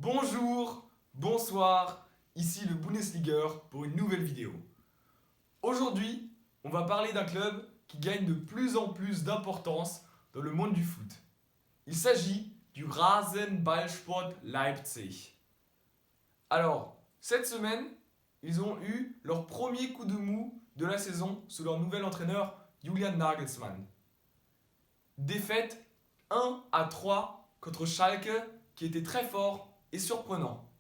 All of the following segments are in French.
Bonjour, bonsoir, ici le Bundesliga pour une nouvelle vidéo. Aujourd'hui, on va parler d'un club qui gagne de plus en plus d'importance dans le monde du foot. Il s'agit du Rasenballsport Leipzig. Alors, cette semaine, ils ont eu leur premier coup de mou de la saison sous leur nouvel entraîneur Julian Nagelsmann. Défaite 1-3 contre Schalke qui était très fort et surprenant.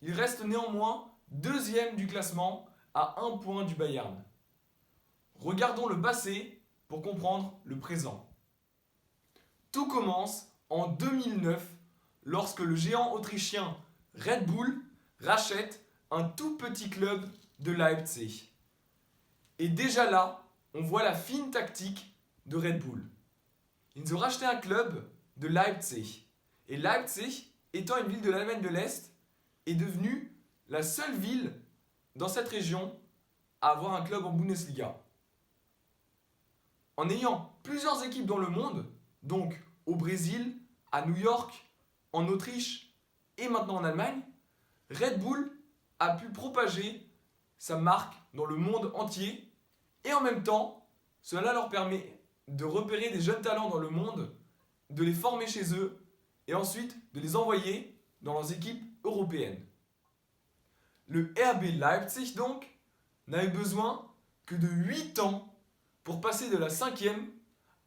Il reste néanmoins deuxième du classement à 1 point du Bayern. Regardons le passé pour comprendre le présent. Tout commence en 2009 lorsque le géant autrichien Red Bull rachète un tout petit club de Leipzig. Et déjà là, on voit la fine tactique de Red Bull. Ils ont racheté un club de Leipzig. Et Leipzig, étant une ville de l'Allemagne de l'Est, est devenue la seule ville dans cette région à avoir un club en Bundesliga. En ayant plusieurs équipes dans le monde, donc au Brésil, à New York, en Autriche et maintenant en Allemagne, Red Bull a pu propager sa marque dans le monde entier et en même temps, cela leur permet de repérer des jeunes talents dans le monde, de les former chez eux et ensuite de les envoyer dans leurs équipes européennes. Le RB Leipzig donc n'avait besoin que de 8 ans pour passer de la 5e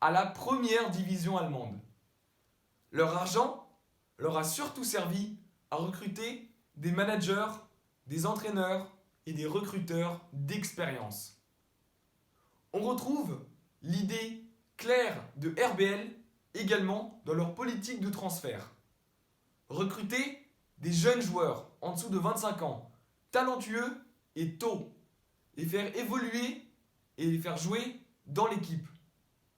à la première division allemande. Leur argent leur a surtout servi à recruter des managers, des entraîneurs et des recruteurs d'expérience. On retrouve l'idée claire de RBL également dans leur politique de transfert. Recruter des jeunes joueurs en dessous de 25 ans, talentueux et tôt, les faire évoluer et les faire jouer dans l'équipe,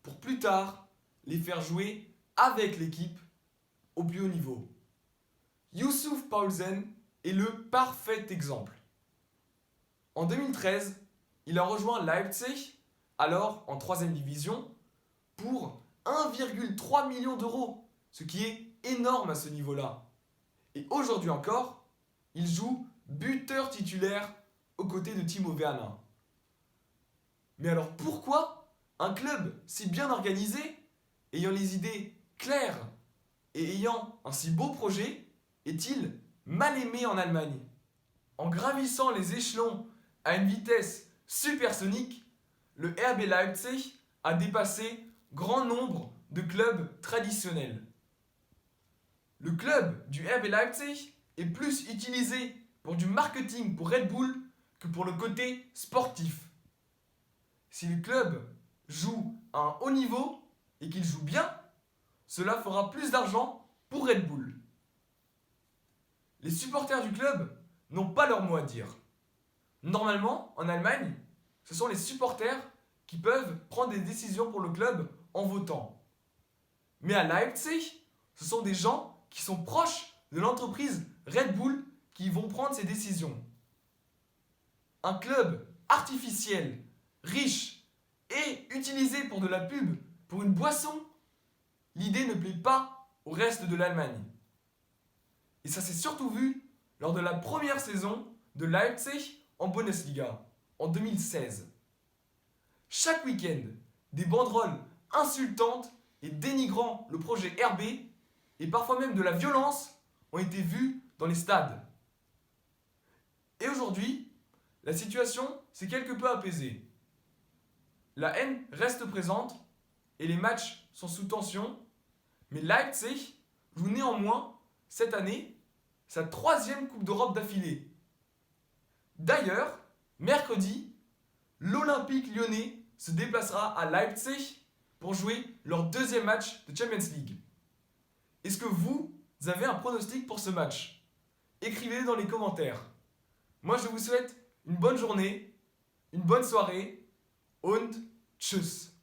pour plus tard les faire jouer avec l'équipe au plus haut niveau. Youssouf Poulsen est le parfait exemple. En 2013, il a rejoint Leipzig, alors en 3e division, pour 1,3 million d'euros, ce qui est énorme à ce niveau-là. Et aujourd'hui encore, il joue buteur titulaire aux côtés de Timo Werner. Mais alors pourquoi un club si bien organisé, ayant les idées claires et ayant un si beau projet, est-il mal aimé en Allemagne? En gravissant les échelons à une vitesse supersonique, le RB Leipzig a dépassé grand nombre de clubs traditionnels. Le club du RB Leipzig est plus utilisé pour du marketing pour Red Bull que pour le côté sportif. Si le club joue à un haut niveau et qu'il joue bien, cela fera plus d'argent pour Red Bull. Les supporters du club n'ont pas leur mot à dire. Normalement, en Allemagne, ce sont les supporters qui peuvent prendre des décisions pour le club en votant. Mais à Leipzig, ce sont des gens qui sont proches de l'entreprise Red Bull qui vont prendre ces décisions. Un club artificiel, riche et utilisé pour de la pub, pour une boisson, l'idée ne plaît pas au reste de l'Allemagne. Et ça s'est surtout vu lors de la première saison de Leipzig en Bundesliga, en 2016. Chaque week-end, des banderoles insultantes et dénigrant le projet RB et parfois même de la violence ont été vues dans les stades. Et aujourd'hui, la situation s'est quelque peu apaisée. La haine reste présente et les matchs sont sous tension, mais Leipzig joue néanmoins cette année sa 3e Coupe d'Europe d'affilée. D'ailleurs, mercredi, l'Olympique lyonnais se déplacera à Leipzig pour jouer leur 2e match de Champions League. Est-ce que vous avez un pronostic pour ce match? Écrivez-le dans les commentaires. Moi, je vous souhaite une bonne journée, une bonne soirée und tschüss.